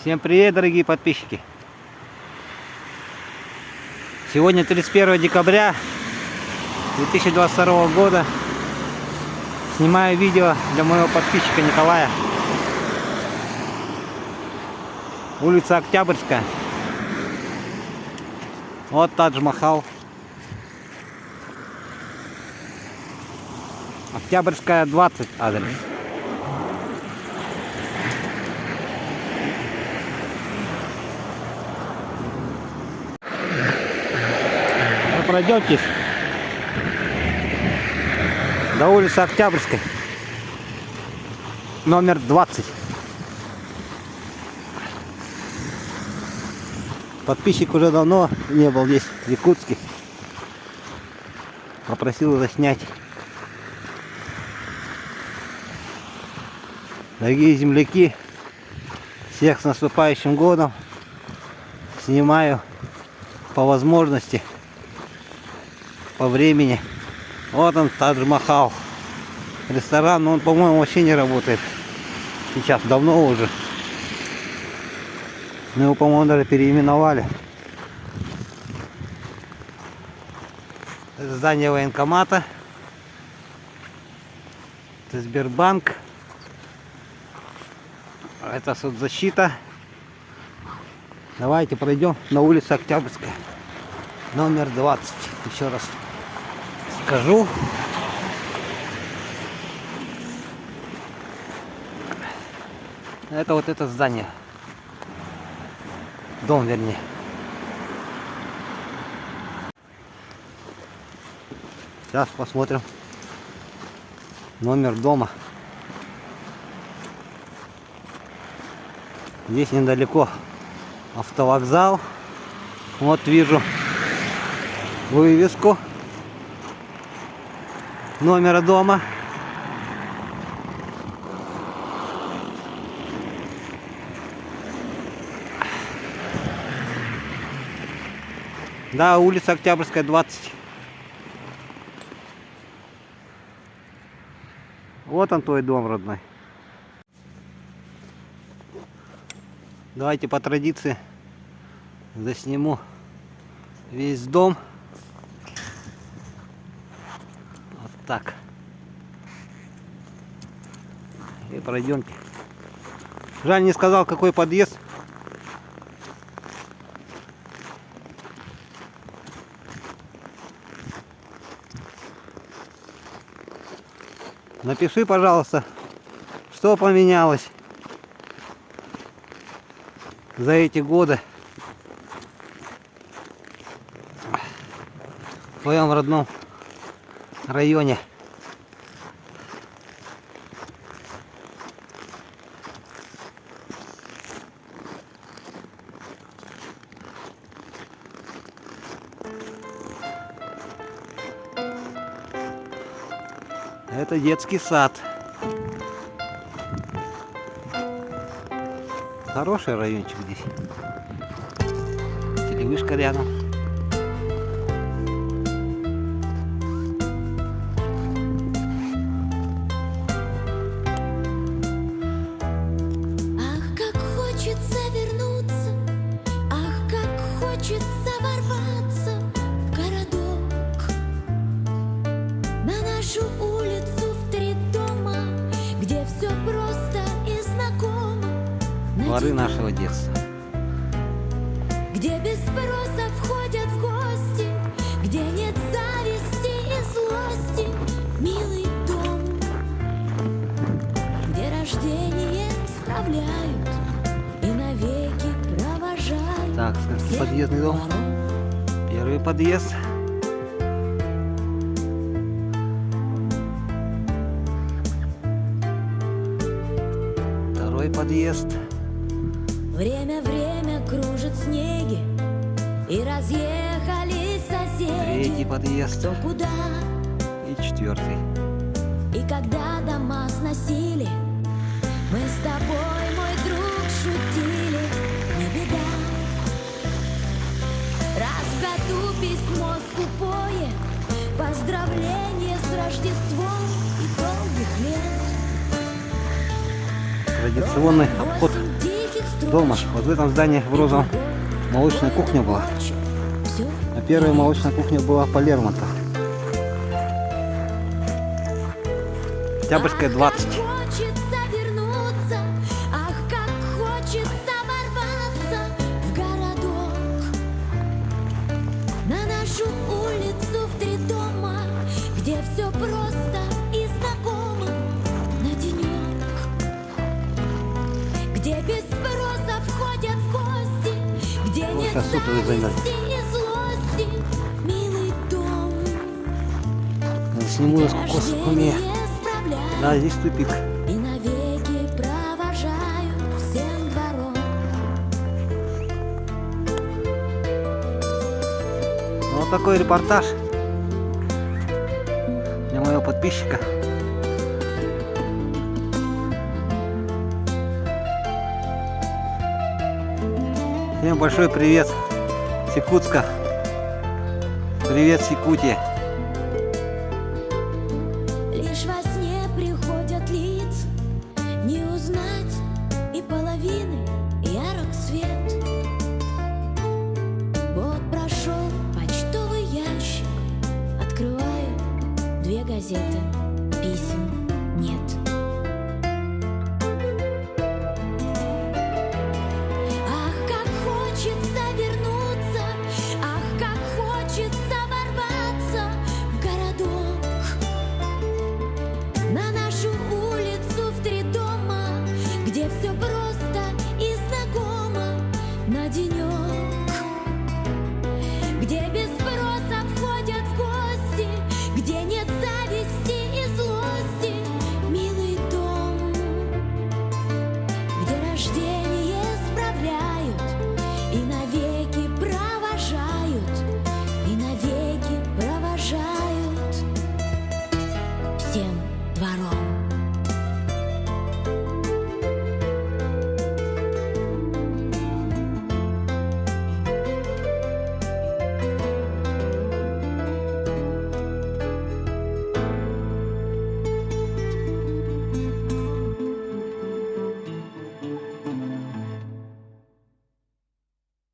Всем привет, дорогие подписчики! Сегодня 31 декабря 2022 года. Снимаю видео для моего подписчика Николая. Улица Октябрьская. Вот Тадж-Махал. Октябрьская 20 адрес. Пройдемтесь до улицы Октябрьской, номер 20. Подписчик уже давно не был здесь, в Якутске. Попросил заснять. Дорогие земляки, всех с наступающим годом. Снимаю по возможности, по времени. Вот он, Тадж-Махал. Ресторан, но он, по-моему, вообще не работает. Сейчас, давно уже. Мы его, по-моему, даже переименовали. Это здание военкомата. Это Сбербанк. Это соцзащита. Давайте пройдем на улицу Октябрьская, номер 20. Еще раз скажу. Это вот это здание. Дом, вернее. Сейчас посмотрим номер дома. Здесь недалеко автовокзал. Вот вижу вывеску номера дома. Да, улица Октябрьская, 20. Вот он, твой дом родной. Давайте по традиции засниму весь дом. Вот так. И пройдемте. Жаль, не сказал, какой подъезд. Напиши, пожалуйста, что поменялось за эти годы в твоем родном районе. Это детский сад. Хороший райончик здесь. Телевышка рядом. Ах, как хочется вернуться, ах, как хочется ворваться в городок, на нашу улицу в 3 дома, где все просто и знакомо. Дворы нашего детства. Где без спроса входят в гости, где нет зависти и злости. Милый дом, где рождение справляют и навеки провожают. Так, скажите, всех подъездный дом. ворот. Первый подъезд. Второй подъезд. Время кружит снеги, и разъехались соседи. Третий подъезд. Кто куда И 4. и когда дома сносили, мы с тобой, мой друг, шутили. Не беда, раз в году письмо скупое, поздравление с Рождеством и долгих лет. Традиционный обход дома. Вот в этом здании в розовом молочная кухня была. А первая молочная кухня была по Лермонтову. Октябрьская 20. Хочется вернуться, ах, как хочется ворваться в городок. На нашу улицу в 3 дома, где все просто и знакомо на денек. Где без спроса входят в гости, где Вот нет сейчас сутовый зависти и злости. Милый дом, Сниму где с кокосовыми. рождение справляют Да, здесь тупик. и навеки провожают всем двором. Вот такой репортаж для моего подписчика. Всем большой привет с Якутска. Привет, с Якутии. Лишь во сне приходят лица, не узнать и половины ярок свет. Вот прошел почтовый ящик, открываю 2 газеты, писем нет. Ах, как хочется вернуться, ах, как хочется ворваться в городок. На нашу улицу в 3 дома, где все просто и знакомо на денек. Где без спроса входят в гости, где нет зависти и злости. Милый дом, где рождение справляют и навеки провожают, и навеки провожают всем двором.